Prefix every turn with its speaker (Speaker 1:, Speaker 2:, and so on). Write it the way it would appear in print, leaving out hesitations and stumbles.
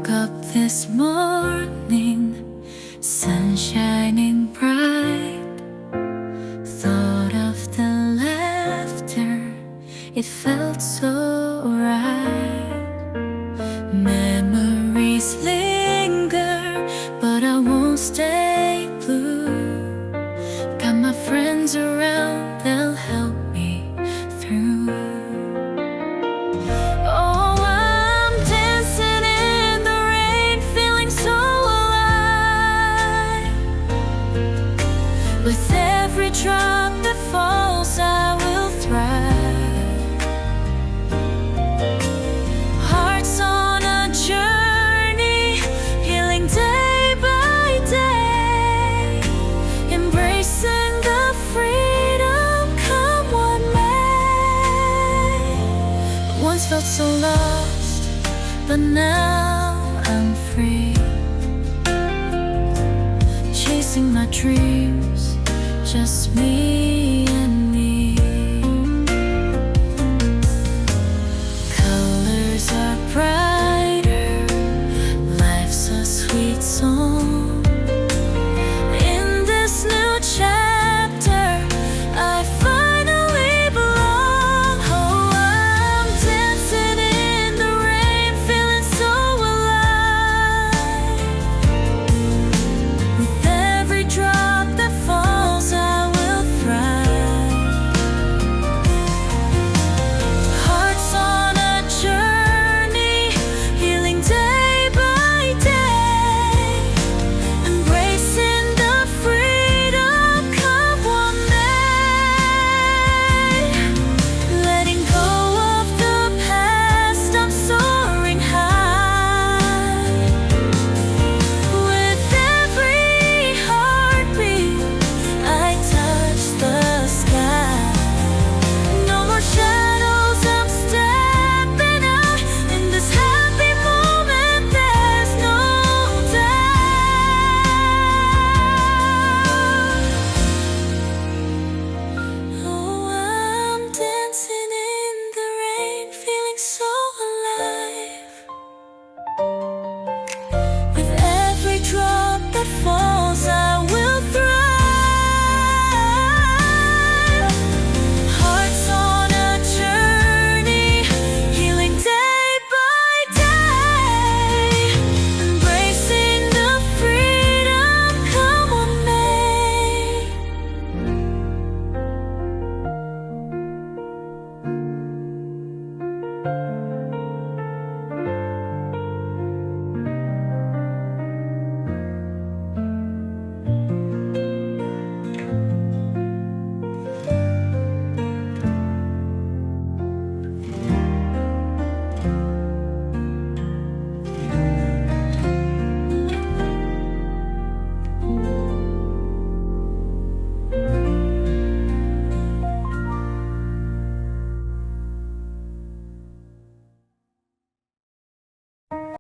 Speaker 1: Woke up this morning, sun shining bright. Thought of the laughter, it felt so right. Memories linger, but I won't stay blue. Got my friends around, they'll help me through. Oh, I'm dancing in the rain, feeling so alive. With every drop that falls, I will thrive. Hearts on a journey, healing day by day, embracing the freedom, come what may. Once felt so lost, but now I'm free, chasing my dreams, just me